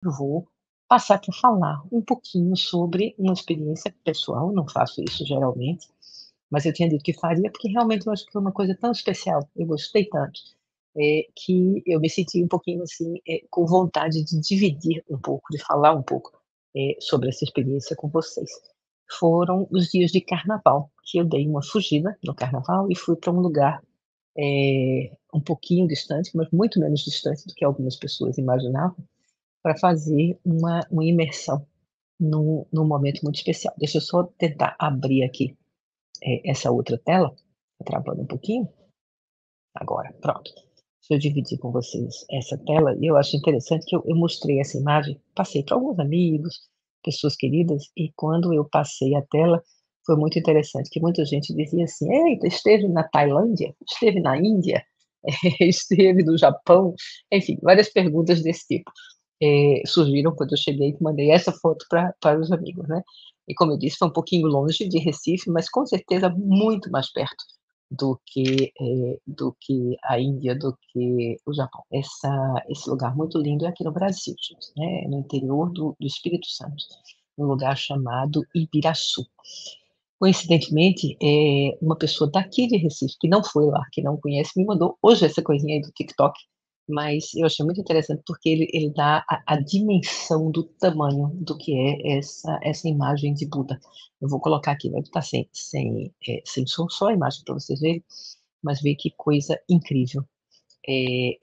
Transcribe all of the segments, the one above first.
eu vou passar para falar um pouquinho sobre uma experiência pessoal, não faço isso geralmente, mas eu tinha dito que faria, porque realmente eu acho que foi uma coisa tão especial, eu gostei tanto, que eu me senti um pouquinho assim, com vontade de dividir um pouco, de falar um pouco, sobre essa experiência com vocês. Foram os dias de carnaval, que eu dei uma fugida no carnaval e fui para um lugar, um pouquinho distante, mas muito menos distante do que algumas pessoas imaginavam, para fazer uma imersão num momento muito especial. Deixa eu só tentar abrir aqui, essa outra tela, tá travando um pouquinho. Agora, pronto. Deixa eu dividir com vocês essa tela, e eu acho interessante que eu mostrei essa imagem, passei para alguns amigos, pessoas queridas, e quando eu passei a tela, foi muito interessante, que muita gente dizia assim: "Eita, esteve na Tailândia? Esteve na Índia? Esteve no Japão?", enfim, várias perguntas desse tipo, surgiram quando eu cheguei e mandei essa foto para os amigos, né. E como eu disse, foi um pouquinho longe de Recife, mas com certeza muito mais perto do que a Índia, do que o Japão. Esse lugar muito lindo é aqui no Brasil, gente, né, no interior do Espírito Santo, um lugar chamado Ibiraçu. Coincidentemente, uma pessoa daqui de Recife, que não foi lá, que não conhece, me mandou hoje essa coisinha aí do TikTok, mas eu achei muito interessante, porque ele dá a dimensão do tamanho do que é essa imagem de Buda. Eu vou colocar aqui, vai estar sem som, só a imagem para vocês verem, mas veja que coisa incrível,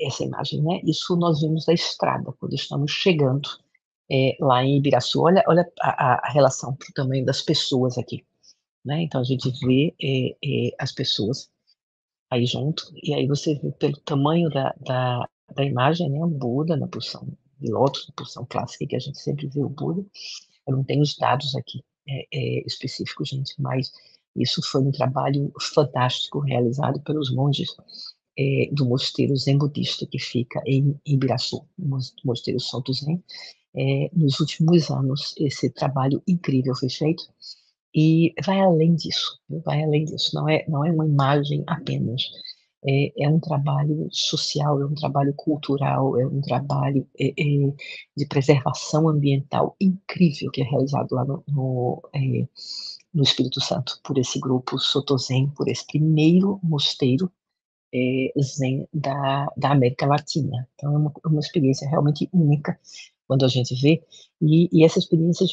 essa imagem, né. Isso nós vimos da estrada, quando estamos chegando, lá em Ibiraçu. Olha a relação para o tamanho das pessoas aqui, né. Então a gente vê, as pessoas aí junto, e aí você vê pelo tamanho da imagem, né, o Buda na posição de lótus, na posição clássica que a gente sempre vê o Buda. Eu não tenho os dados aqui, específicos, gente, mas isso foi um trabalho fantástico realizado pelos monges, do mosteiro zen budista que fica em Ibiraçu, o mosteiro Santo Zen. Nos últimos anos, esse trabalho incrível foi feito, e vai além disso, viu, vai além disso, não é uma imagem apenas, é um trabalho social, é um trabalho cultural, é um trabalho, de preservação ambiental incrível que é realizado lá no Espírito Santo, por esse grupo Soto Zen, por esse primeiro mosteiro, zen da América Latina. Então é uma experiência realmente única, quando a gente vê, e essa experiência a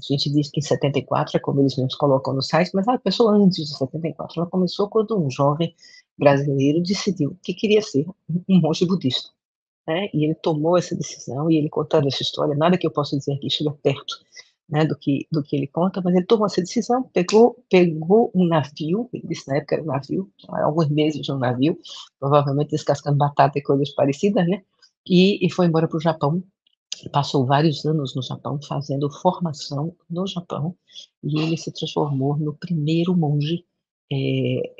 gente diz que em 74, é como eles mesmos colocam no site, mas ela começou antes de 74, ela começou quando um jovem brasileiro decidiu que queria ser um monge budista, né, e ele tomou essa decisão, e ele contando essa história, nada que eu possa dizer aqui chega perto, né, do que ele conta, mas ele tomou essa decisão, pegou um navio, ele disse na época era um navio, alguns meses no navio, provavelmente descascando batata e coisas parecidas, né, e foi embora para o Japão, passou vários anos no Japão fazendo formação no Japão, e ele se transformou no primeiro monge,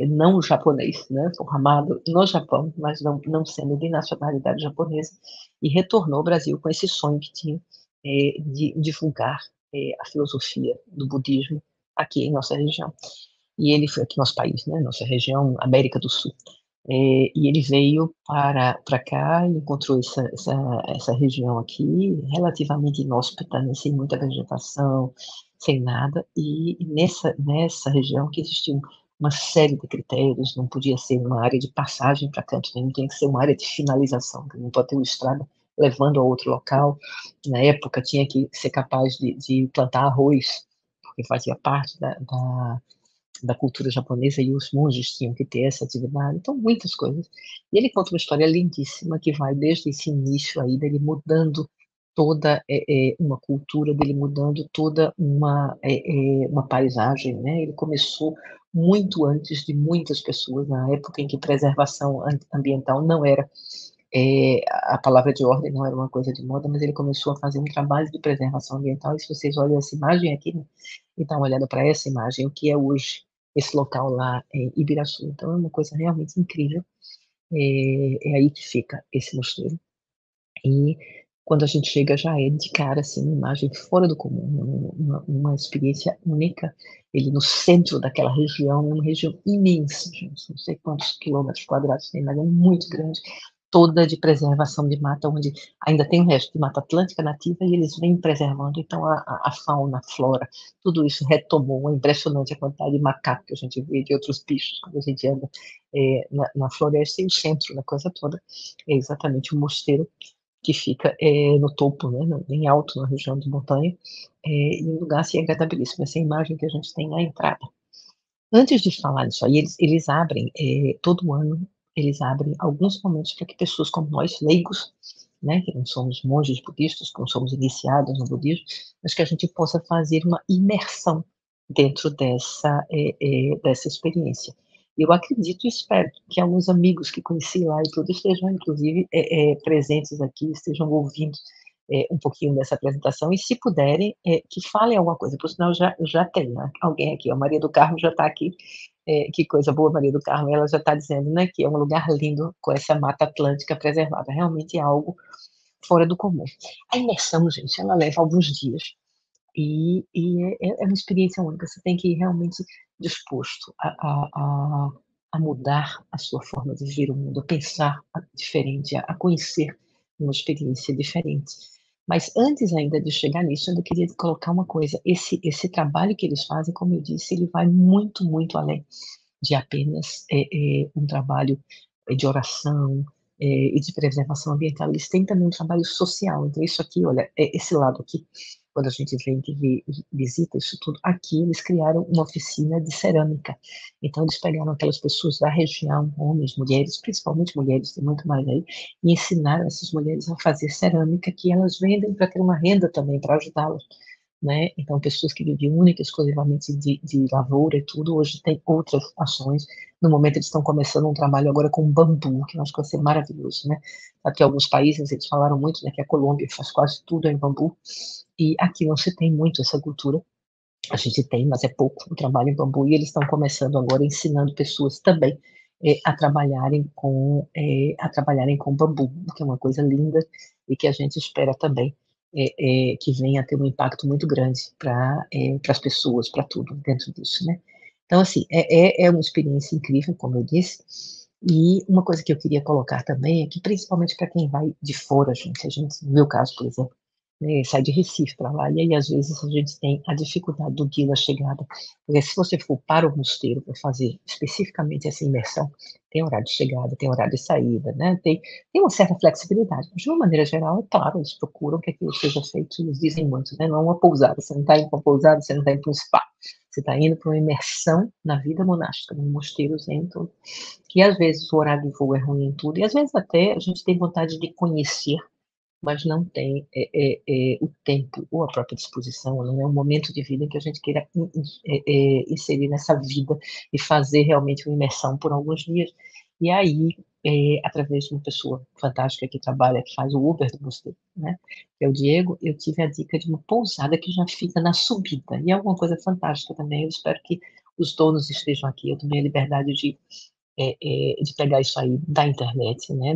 não japonês, né, formado no Japão, mas não sendo de nacionalidade japonesa, e retornou ao Brasil com esse sonho que tinha, de divulgar, a filosofia do budismo aqui em nossa região. E ele foi aqui, nosso país, né, nossa região, América do Sul. E ele veio para cá e encontrou essa região aqui relativamente inóspita, né, sem muita vegetação, sem nada, e nessa região que existia uma série de critérios, não podia ser uma área de passagem para canto nenhum, tem que ser uma área de finalização, não pode ter uma estrada levando a outro local. Na época tinha que ser capaz de plantar arroz, porque fazia parte da cultura japonesa, e os monges tinham que ter essa atividade, então muitas coisas. E ele conta uma história lindíssima que vai desde esse início aí dele mudando toda, uma cultura, dele mudando toda uma paisagem, né, ele começou muito antes de muitas pessoas, na época em que preservação ambiental não era, a palavra de ordem, não era uma coisa de moda, mas ele começou a fazer um trabalho de preservação ambiental, e se vocês olham essa imagem aqui, né, e dá uma olhada para essa imagem, o que é hoje esse local lá em Ibiraçu, então é uma coisa realmente incrível, é aí que fica esse mosteiro, e quando a gente chega já é de cara, assim, uma imagem fora do comum, uma experiência única, ele no centro daquela região, é uma região imensa, gente, não sei quantos quilômetros quadrados tem, mas é muito grande, toda de preservação de mata, onde ainda tem o resto de mata atlântica nativa e eles vêm preservando, então a fauna, a flora, tudo isso retomou. É impressionante a quantidade de macaco que a gente vê, de outros bichos, quando a gente anda na floresta, e o centro da coisa toda é exatamente o mosteiro, que fica no topo, né, bem alto, na região de montanha, e um lugar assim agradabilíssimo. Essa imagem que a gente tem na entrada. Antes de falar nisso aí, eles abrem, todo ano, eles abrem alguns momentos para que pessoas como nós, leigos, né, que não somos monges budistas, que não somos iniciados no budismo, mas que a gente possa fazer uma imersão dentro dessa experiência. Eu acredito e espero que alguns amigos que conheci lá e tudo estejam, inclusive, presentes aqui, estejam ouvindo um pouquinho dessa apresentação, e se puderem, que falem alguma coisa, por sinal já tem, né, alguém aqui, a Maria do Carmo já está aqui, que coisa boa, Maria do Carmo, ela já está dizendo, né, que é um lugar lindo com essa mata atlântica preservada, realmente é algo fora do comum. A imersão, gente, ela leva alguns dias, e é uma experiência única, você tem que ir realmente disposto a mudar a sua forma de ver o mundo, a pensar diferente, a conhecer uma experiência diferente. Mas antes ainda de chegar nisso, eu ainda queria colocar uma coisa, esse trabalho que eles fazem, como eu disse, ele vai muito, muito além de apenas um trabalho de oração e de preservação ambiental. Eles têm também um trabalho social. Então, isso aqui, olha, esse lado aqui, quando a gente vem que visita isso tudo, aqui eles criaram uma oficina de cerâmica. Então, eles pegaram aquelas pessoas da região, homens, mulheres, principalmente mulheres, tem muito mais aí, e ensinaram essas mulheres a fazer cerâmica, que elas vendem para ter uma renda também, para ajudá-las, né? Então, pessoas que viviam única e exclusivamente de lavoura e tudo, hoje tem outras ações. No momento, eles estão começando um trabalho agora com bambu, que eu acho que vai ser maravilhoso, né? Aqui, alguns países, eles falaram muito, né, que a Colômbia faz quase tudo em bambu, e aqui não se tem muito essa cultura. A gente tem, mas é pouco o trabalho em bambu, e eles estão começando agora ensinando pessoas também a trabalharem com bambu, que é uma coisa linda e que a gente espera também que venha a ter um impacto muito grande para as pessoas, para tudo dentro disso, né? Então, assim, é uma experiência incrível, como eu disse, e uma coisa que eu queria colocar também é que, principalmente para quem vai de fora, gente, a gente, no meu caso, por exemplo, né, sai de Recife para lá, e aí às vezes a gente tem a dificuldade do dia da chegada, porque se você for para o mosteiro para fazer especificamente essa imersão, tem horário de chegada, tem horário de saída, né, tem uma certa flexibilidade, mas de uma maneira geral, é claro, eles procuram que aquilo seja feito, eles dizem muito, né, não é uma pousada, você não está indo para uma pousada, você não está indo para um spa, você está indo para uma imersão na vida monástica, no mosteiro zen, tudo, que às vezes o horário de voo é ruim em tudo, e às vezes até a gente tem vontade de conhecer, mas não tem o tempo ou a própria disposição, não é um momento de vida em que a gente queira inserir nessa vida e fazer realmente uma imersão por alguns dias. E aí, através de uma pessoa fantástica que trabalha, que faz o Uber do mosteiro, né, que é o Diego, eu tive a dica de uma pousada que já fica na subida, e é alguma coisa fantástica também. Eu espero que os donos estejam aqui, eu tomei a liberdade de pegar isso aí da internet, né,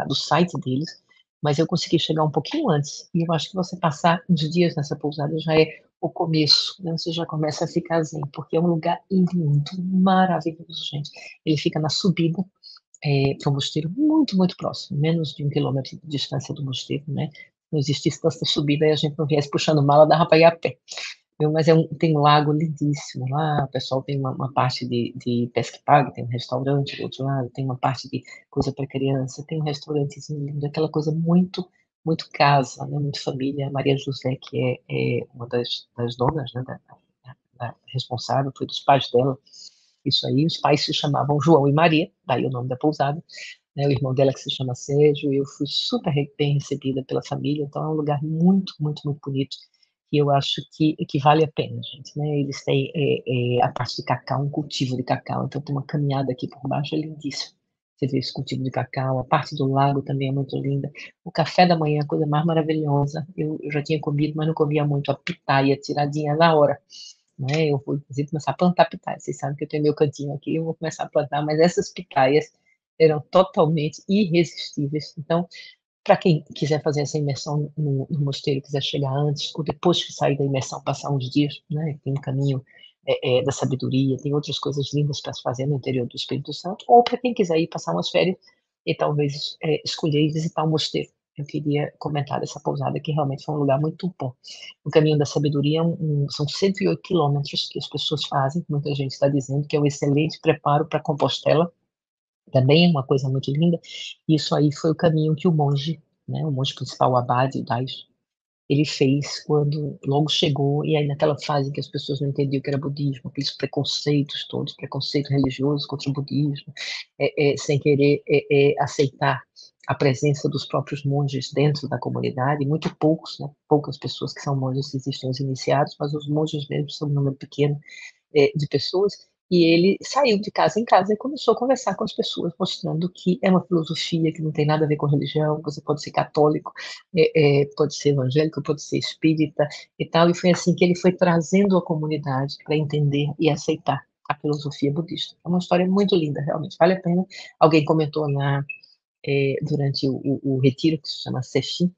do site deles, mas eu consegui chegar um pouquinho antes, e eu acho que você passar uns dias nessa pousada já é o começo, né, você já começa a ficar zen, porque é um lugar lindo, maravilhoso, gente. Ele fica na subida para o mosteiro, muito, muito próximo, menos de 1 quilômetro de distância do mosteiro, né? Não existisse tanta subida e a gente não viesse puxando mala, dava para ir a pé. Mas tem um lago lindíssimo lá, o pessoal tem uma parte de pesca e pague, tem um restaurante do outro lado, tem uma parte de coisa para criança, tem um restaurantezinho lindo, aquela coisa muito, muito casa, né, muito família. A Maria José, que é uma das donas, né, da responsável, foi dos pais dela, isso aí, os pais se chamavam João e Maria, daí o nome da pousada, né, o irmão dela que se chama Sérgio, eu fui super bem recebida pela família, então é um lugar muito, muito, muito bonito, que eu acho que vale a pena, gente, né, eles têm a parte de cacau, um cultivo de cacau, então tem uma caminhada aqui por baixo, é lindíssimo, você vê esse cultivo de cacau, a parte do lago também é muito linda, o café da manhã é a coisa mais maravilhosa, eu já tinha comido, mas não comia muito, a pitaia tiradinha na hora, né? Eu vou, inclusive, começar a plantar pitaias. Vocês sabem que eu tenho meu cantinho aqui, eu vou começar a plantar, mas essas pitaias eram totalmente irresistíveis. Então, para quem quiser fazer essa imersão no mosteiro, quiser chegar antes ou depois que sair da imersão, passar uns dias, né? Tem um caminho da sabedoria, tem outras coisas lindas para se fazer no interior do Espírito Santo, ou para quem quiser ir passar umas férias, e talvez, escolher ir visitar o mosteiro. Eu queria comentar dessa pousada que realmente foi um lugar muito bom. O Caminho da Sabedoria são 108 quilômetros que as pessoas fazem, muita gente está dizendo que é um excelente preparo para Compostela, também é uma coisa muito linda. Isso aí foi o caminho que o monge, né, o monge principal, o abade, o Daiso, ele fez quando logo chegou, e aí naquela fase que as pessoas não entendiam o que era budismo, aqueles preconceitos todos, preconceito religioso contra o budismo, sem querer aceitar a presença dos próprios monges dentro da comunidade, muito poucos, né, poucas pessoas que são monges existem os iniciados, mas os monges mesmo são um número pequeno de pessoas, e ele saiu de casa em casa e começou a conversar com as pessoas, mostrando que é uma filosofia que não tem nada a ver com religião, você pode ser católico, pode ser evangélico, pode ser espírita e tal, e foi assim que ele foi trazendo a comunidade para entender e aceitar a filosofia budista. É uma história muito linda, realmente, vale a pena. Alguém comentou durante o retiro, que se chama Sesshin,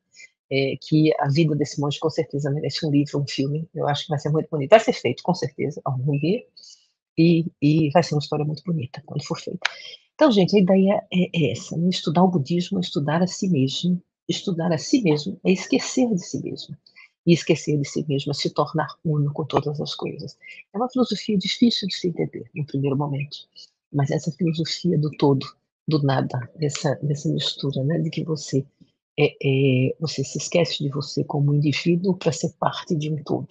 que a vida desse monge com certeza merece um livro, um filme, eu acho que vai ser muito bonito. Vai ser feito, com certeza, algum dia, e vai ser uma história muito bonita quando for feita. Então, gente, a ideia é essa, né? Estudar o budismo é estudar a si mesmo. Estudar a si mesmo é esquecer de si mesmo. E esquecer de si mesmo é se tornar uno com todas as coisas. É uma filosofia difícil de se entender no primeiro momento, mas essa filosofia do todo, do nada, dessa mistura, né, de que você se esquece de você como indivíduo para ser parte de um todo.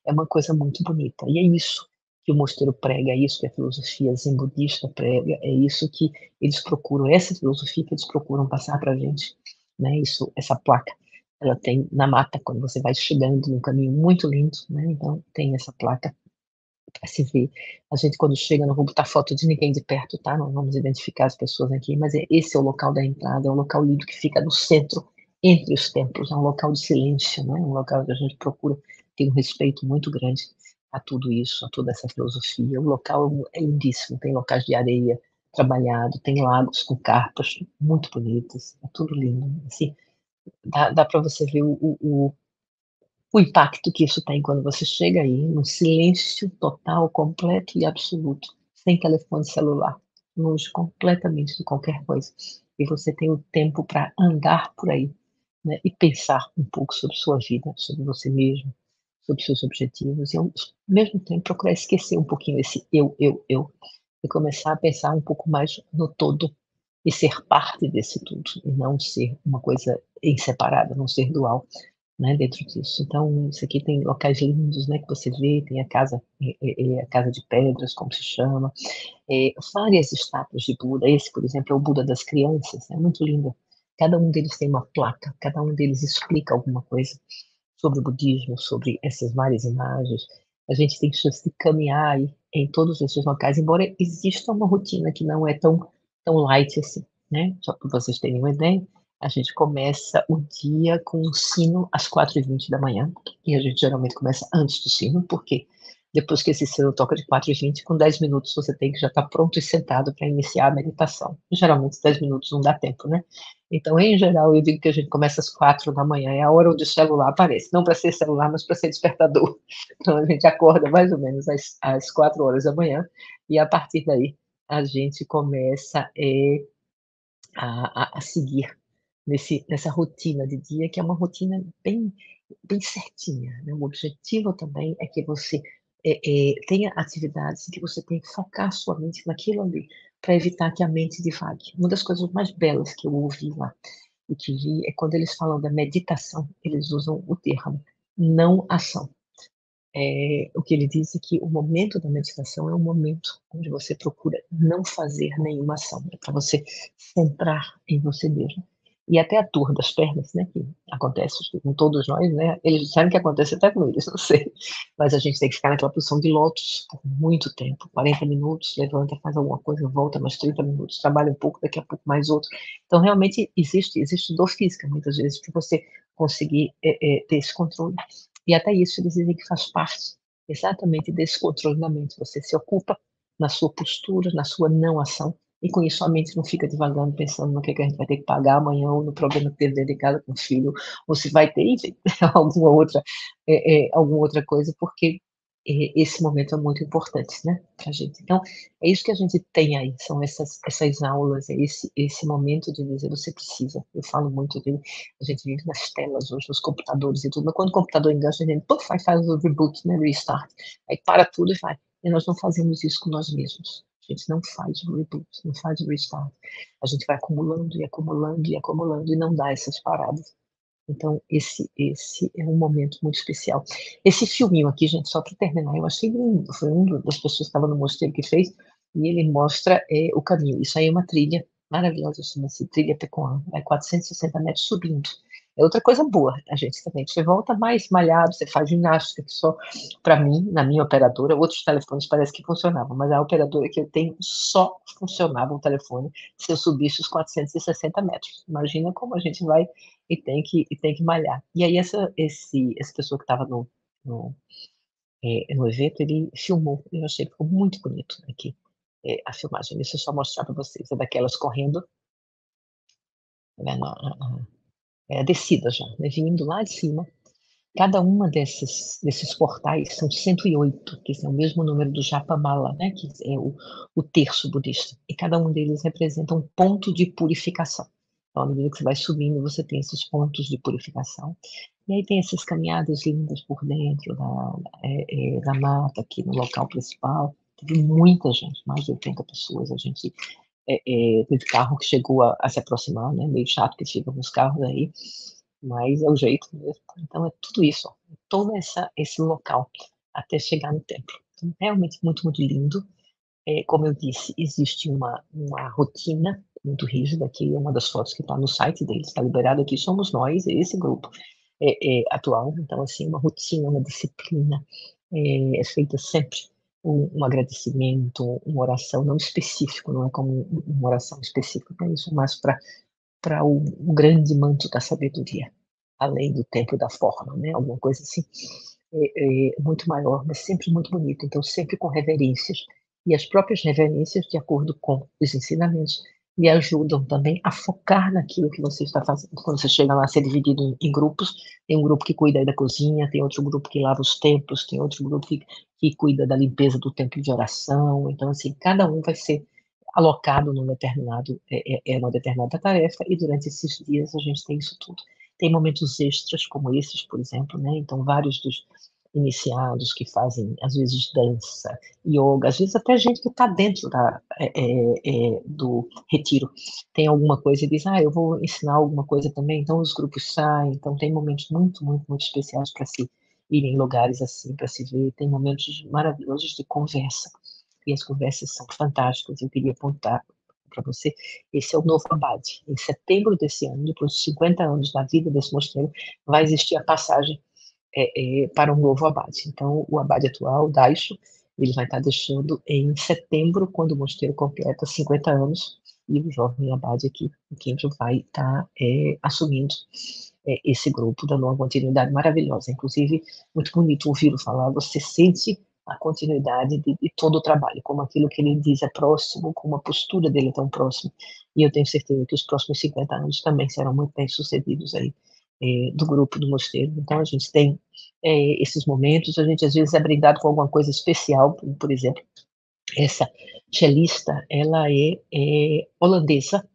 É uma coisa muito bonita. E é isso que o mosteiro prega, é isso que a filosofia zen budista prega, é isso que eles procuram, essa filosofia que eles procuram passar para a gente, né? Isso, essa placa, ela tem na mata, quando você vai chegando num caminho muito lindo, né? Então tem essa placa para se ver. A gente quando chega, não vou botar foto de ninguém de perto, tá? Não vamos identificar as pessoas aqui, mas esse é o local da entrada, é um local lindo que fica no centro, entre os templos, é um local de silêncio, né? Um local que a gente procura ter um respeito muito grande a tudo isso, a toda essa filosofia. O local é lindíssimo, tem locais de areia trabalhado, tem lagos com carpas muito bonitas, é tudo lindo. Assim, dá para você ver o impacto que isso tem quando você chega aí, num silêncio total, completo e absoluto, sem telefone celular, longe completamente de qualquer coisa. E você tem o tempo para andar por aí, né, e pensar um pouco sobre sua vida, sobre você mesmo, sobre seus objetivos, e ao mesmo tempo procurar esquecer um pouquinho esse eu, e começar a pensar um pouco mais no todo e ser parte desse tudo, e não ser uma coisa inseparável, não ser dual, né, dentro disso. Então, isso aqui tem locais lindos, né, que você vê, tem a casa de pedras, como se chama, várias estátuas de Buda. Esse, por exemplo, é o Buda das crianças, é muito lindo. Cada um deles tem uma placa, cada um deles explica alguma coisa sobre o budismo, sobre essas várias imagens. A gente tem chance de caminhar aí em todos esses locais, embora exista uma rotina que não é tão light assim, né? Só para vocês terem uma ideia, a gente começa o dia com um sino às 4h20 da manhã, e a gente geralmente começa antes do sino, porque depois que esse sino toca de 4h20, com 10 minutos você tem que já estar pronto e sentado para iniciar a meditação. Geralmente 10 minutos não dá tempo, né? Então, em geral, eu digo que a gente começa às 4 da manhã, é a hora onde o celular aparece. Não para ser celular, mas para ser despertador. Então, a gente acorda mais ou menos às 4 horas da manhã, e a partir daí a gente começa a seguir nessa rotina de dia, que é uma rotina bem certinha, né? O objetivo também é que você tenha atividades que você tem que focar sua mente naquilo ali, para evitar que a mente divague. Uma das coisas mais belas que eu ouvi lá e que vi é quando eles falam da meditação, eles usam o termo não ação. O que ele diz é que o momento da meditação é um momento onde você procura não fazer nenhuma ação, é para você centrar em você mesmo. E até a dor das pernas, né, que acontece acho que com todos nós, né, eles disseram que acontece até com eles, não sei, mas a gente tem que ficar naquela posição de lótus por muito tempo, 40 minutos, levanta, faz alguma coisa, volta mais 30 minutos, trabalha um pouco, daqui a pouco mais outro. Então realmente existe dor física muitas vezes para você conseguir ter esse controle. E até isso eles dizem que faz parte exatamente desse controle da mente. Você se ocupa na sua postura, na sua não ação, e com isso a mente não fica divagando, pensando no que a gente vai ter que pagar amanhã, ou no problema que teve dentro de casa com o filho, ou se vai ter, enfim, alguma outra coisa, porque esse momento é muito importante, né, pra gente. Então, é isso que a gente tem aí, são essas aulas, é esse momento de dizer: "Você precisa". Eu falo muito de a gente vive nas telas hoje, nos computadores e tudo, mas quando o computador engancha, a gente puf, aí faz o reboot, né, restart, aí para tudo e vai. E nós não fazemos isso com nós mesmos. A gente não faz o reboot, não faz o restart. A gente vai acumulando e acumulando e acumulando e não dá essas paradas. Então esse é um momento muito especial. Esse filminho aqui, gente, só para terminar, eu achei lindo, foi das pessoas que estava no mosteiro que fez, e ele mostra, o caminho. Isso aí é uma trilha maravilhosa, chama-se Trilha Pecoã, vai 460 metros subindo. É outra coisa boa, a gente também, você volta mais malhado, você faz ginástica, que só para mim, na minha operadora, outros telefones parece que funcionavam, mas a operadora que eu tenho só funcionava o telefone se eu subisse os 460 metros. Imagina como a gente vai e tem que malhar. E aí essa pessoa que estava no, no evento, ele filmou, eu achei que ficou muito bonito aqui, a filmagem. Deixa eu só mostrar para vocês, é daquelas correndo, tá vendo a descida já, né, vindo lá de cima. Cada uma desses portais são 108, que é o mesmo número do Japamala, né, que é o terço budista, e cada um deles representa um ponto de purificação. Então, à medida que você vai subindo, você tem esses pontos de purificação. E aí tem essas caminhadas lindas por dentro da mata, aqui no local principal. Teve muita gente, mais de 80 pessoas. A gente teve carro que chegou a se aproximar, né? Meio chato que ficam os carros aí, mas é o jeito mesmo. Então é tudo isso, ó, todo esse local até chegar no templo. Então, realmente muito, muito lindo. Como eu disse, existe uma rotina muito rígida, que é uma das fotos que está no site deles, está liberado aqui, somos nós, esse grupo atual. Então, assim, uma rotina, uma disciplina, é feita sempre um agradecimento, uma oração, não específico, não é como uma oração específica para isso, mas para o grande manto da sabedoria, além do tempo da forma, né? Alguma coisa assim, muito maior, mas sempre muito bonito. Então, sempre com reverências. E as próprias reverências, de acordo com os ensinamentos, lhe ajudam também a focar naquilo que você está fazendo. Quando você chega lá, ser dividido em grupos, tem um grupo que cuida aí da cozinha, tem outro grupo que lava os templos, tem outro grupo que cuida da limpeza do templo de oração. Então, assim, cada um vai ser alocado num determinado, uma determinada tarefa, e durante esses dias a gente tem isso tudo. Tem momentos extras como esses, por exemplo, né? Então, vários dos iniciados que fazem, às vezes, dança, yoga, às vezes até gente que está dentro do retiro tem alguma coisa e diz, eu vou ensinar alguma coisa também, então os grupos saem, então tem momentos muito, muito, muito especiais para se ir em lugares assim, para se ver, tem momentos maravilhosos de conversa, e as conversas são fantásticas. Eu queria apontar para você, esse é o novo abade. Em setembro desse ano, depois de 50 anos da vida desse mosteiro, vai existir a passagem para um novo abade. Então, o abade atual, Daisho, ele vai estar deixando em setembro, quando o mosteiro completa 50 anos, e o jovem abade aqui, o Kenjo, vai estar assumindo esse grupo, dando uma continuidade maravilhosa. Inclusive, muito bonito ouvir-o falar, você sente a continuidade de todo o trabalho, como aquilo que ele diz é próximo, como a postura dele é tão próxima. E eu tenho certeza que os próximos 50 anos também serão muito bem sucedidos aí, do grupo do mosteiro. Então, a gente tem esses momentos, a gente às vezes é brindado com alguma coisa especial, por exemplo, essa cellista, ela é holandesa,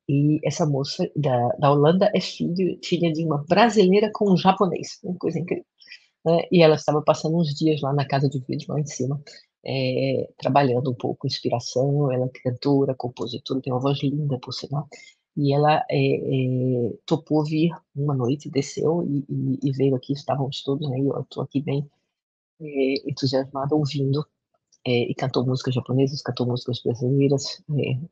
e essa moça da Holanda é filha de uma brasileira com um japonês, uma coisa incrível, né? E ela estava passando uns dias lá na casa de vídeo, lá em cima, trabalhando um pouco inspiração. Ela é cantora, compositora, tem uma voz linda, por sinal. E ela topou vir uma noite, desceu e veio aqui, estávamos todos, né? E eu estou aqui bem entusiasmada, ouvindo, e cantou músicas japonesas, cantou músicas brasileiras.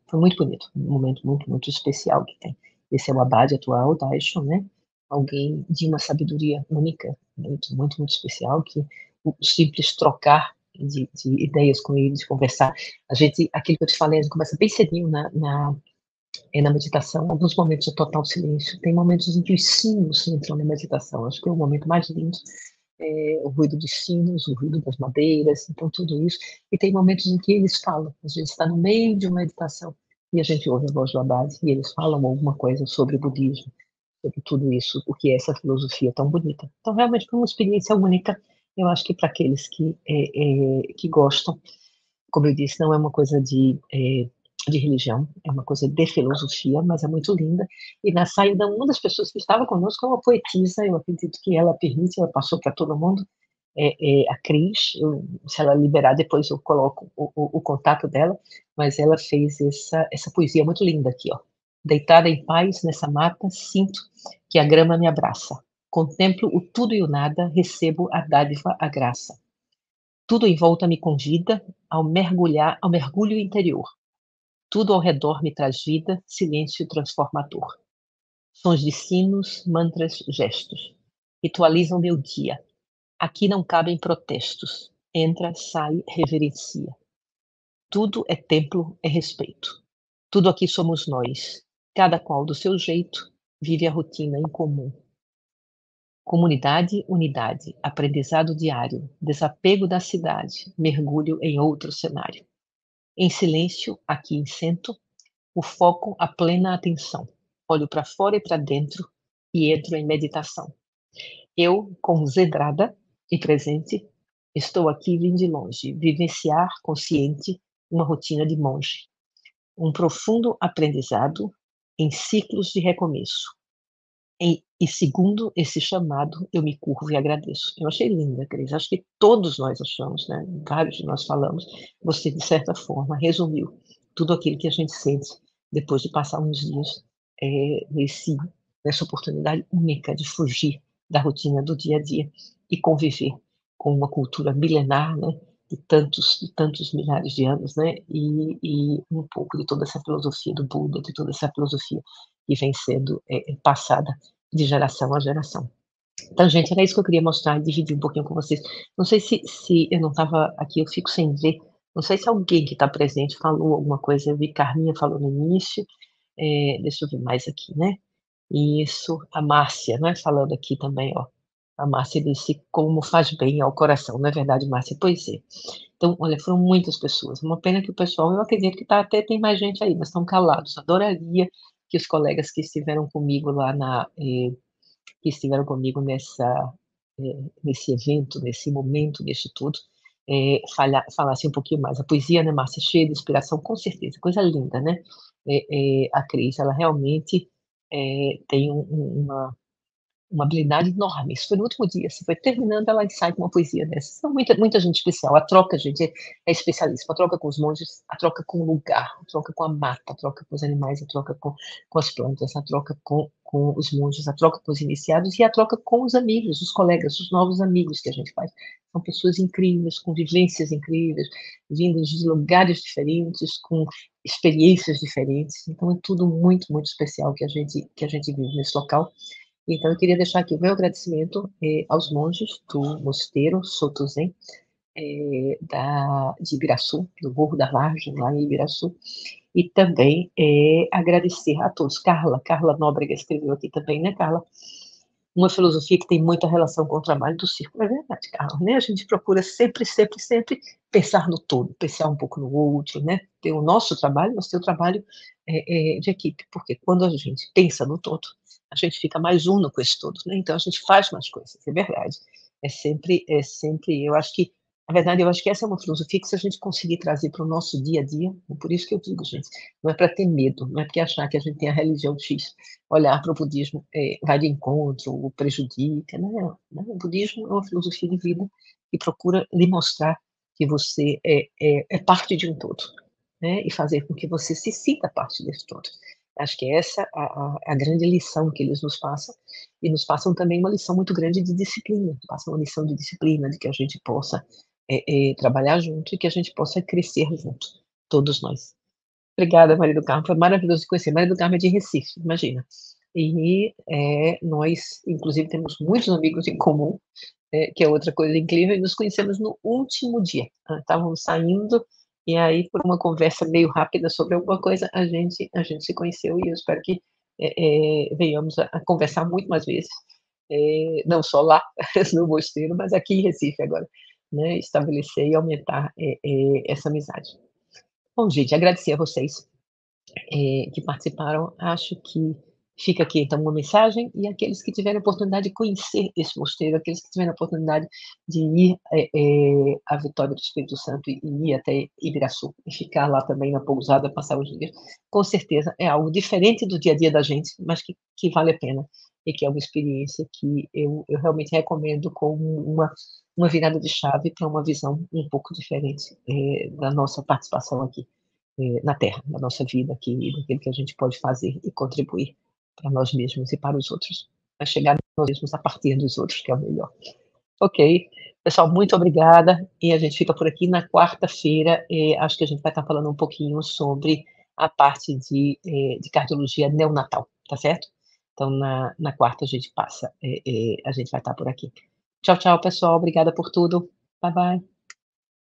Foi muito bonito, um momento muito, muito especial que tem. Esse é o abade atual, Daisho, né? Alguém de uma sabedoria única, muito, muito, muito especial, que o simples trocar de ideias com ele, de conversar, aquilo que eu te falei, a gente começa bem cedinho na meditação, alguns momentos de total silêncio, tem momentos em que os sinos entram na meditação, acho que é o momento mais lindo, o ruído dos sinos, o ruído das madeiras, então tudo isso, e tem momentos em que eles falam, às vezes está no meio de uma meditação, e a gente ouve a voz do abade, e eles falam alguma coisa sobre o budismo, sobre tudo isso, o que é essa filosofia tão bonita. Então, realmente foi uma experiência única, Eu acho que para aqueles que gostam, como eu disse, não é uma coisa de religião, é uma coisa de filosofia, mas é muito linda. E na saída, uma das pessoas que estava conosco é uma poetisa, eu acredito que ela permite, ela passou para todo mundo, a Cris, se ela liberar, depois eu coloco o contato dela, mas ela fez essa poesia muito linda aqui, ó. Deitada em paz nessa mata, sinto que a grama me abraça. Contemplo o tudo e o nada, recebo a dádiva, a graça. Tudo em volta me convida ao mergulho interior. Tudo ao redor me traz vida, silêncio transformador. Sons de sinos, mantras, gestos. Ritualizam meu dia. Aqui não cabem protestos. Entra, sai, reverencia. Tudo é templo, é respeito. Tudo aqui somos nós. Cada qual do seu jeito vive a rotina em comum. Comunidade, unidade, aprendizado diário, desapego da cidade, mergulho em outro cenário. Em silêncio, aqui em sento, o foco, a plena atenção. Olho para fora e para dentro e entro em meditação. Eu, concentrada e presente, estou aqui vim de longe, vivenciar consciente uma rotina de monge. Um profundo aprendizado em ciclos de recomeço. E segundo esse chamado, eu me curvo e agradeço. Eu achei linda, Cris, acho que todos nós achamos, né, vários de nós falamos, você de certa forma resumiu tudo aquilo que a gente sente depois de passar uns dias, nessa oportunidade única de fugir da rotina do dia a dia e conviver com uma cultura milenar, né, de tantos milhares de anos, né, e um pouco de toda essa filosofia do Buda, de toda essa filosofia que vem sendo, passada de geração a geração. Então, gente, era isso que eu queria mostrar e dividir um pouquinho com vocês. Não sei se eu não estava aqui, eu fico sem ver, não sei se alguém que está presente falou alguma coisa, eu vi Carminha falou no início, deixa eu ver mais aqui, né. Isso, a Márcia, né, falando aqui também, ó. A Márcia disse: "Como faz bem ao coração", não é verdade, Márcia? Pois é. Então, olha, foram muitas pessoas, uma pena que o pessoal eu acredito que até tem mais gente aí, mas estão calados. Adoraria que os colegas que estiveram comigo lá que estiveram comigo nesse evento, nesse momento, nisso tudo, falassem um pouquinho mais. A poesia, né, Márcia, cheia de inspiração, com certeza, coisa linda, né. A Cris, ela realmente, tem uma habilidade enorme. Isso foi no último dia, assim, foi terminando, ela sai com uma poesia dessa. São muita gente especial. A troca, gente, é especialíssima. A troca com os monges, a troca com o lugar, a troca com a mata, a troca com os animais, a troca com as plantas, a troca com os monges, a troca com os iniciados e a troca com os amigos, os colegas, os novos amigos que a gente faz. São pessoas incríveis, com vivências incríveis, vindas de lugares diferentes, com experiências diferentes. Então é tudo muito especial que a gente vive nesse local. Então eu queria deixar aqui o meu agradecimento, aos monges do mosteiro Soto Zen, de Ibiraçu, do Morro da Vargem, lá em Ibiraçu, e também, agradecer a todos. Carla Nóbrega escreveu aqui também, né, Carla? Uma filosofia que tem muita relação com o trabalho do círculo. É verdade, Carla, né? A gente procura sempre pensar no todo, pensar um pouco no outro, né? Ter o nosso trabalho, mas ter o trabalho de equipe, porque quando a gente pensa no todo, a gente fica mais uno com esse todo, né? Então a gente faz mais coisas, é verdade. É sempre, eu acho que, na verdade, eu acho que essa é uma filosofia que se a gente conseguir trazer para o nosso dia a dia, por isso que eu digo, gente, não é para ter medo, não é porque achar que a gente tem a religião X, olhar para o budismo, vai de encontro ou prejudica, não, o budismo é uma filosofia de vida que procura lhe mostrar que você é parte de um todo, né, e fazer com que você se sinta parte desse todo. Acho que essa a grande lição que eles nos passam, e nos passam também uma lição muito grande de disciplina, passam uma lição de disciplina, de que a gente possa, trabalhar junto e que a gente possa crescer junto, todos nós. Obrigada, Maria do Carmo, foi maravilhoso te conhecer. Maria do Carmo é de Recife, imagina. E, nós, inclusive, temos muitos amigos em comum, que é outra coisa incrível, e nos conhecemos no último dia. Estávamos saindo, e aí, por uma conversa meio rápida sobre alguma coisa, a gente se conheceu, e eu espero que, venhamos a conversar muito mais vezes, não só lá no mosteiro, mas aqui em Recife agora, né, estabelecer e aumentar, essa amizade. Bom, gente, agradecer a vocês que participaram. Acho que Fica aqui então uma mensagem, e aqueles que tiverem a oportunidade de conhecer esse mosteiro, aqueles que tiverem a oportunidade de ir, à Vitória do Espírito Santo e ir até Ibiraçu, e ficar lá também na pousada, passar os dias, com certeza é algo diferente do dia a dia da gente, mas que vale a pena, e que é uma experiência que eu realmente recomendo como uma virada de chave para uma visão um pouco diferente, da nossa participação aqui, na Terra, da nossa vida aqui, daquilo que a gente pode fazer e contribuir para nós mesmos e para os outros, para chegar a nós mesmos a partir dos outros, que é o melhor. Ok, pessoal, muito obrigada, e a gente fica por aqui. Na quarta-feira, acho que a gente vai estar falando um pouquinho sobre a parte de cardiologia neonatal, tá certo? Então, na quarta a gente passa, a gente vai estar por aqui. Tchau, tchau, pessoal, obrigada por tudo. Bye, bye.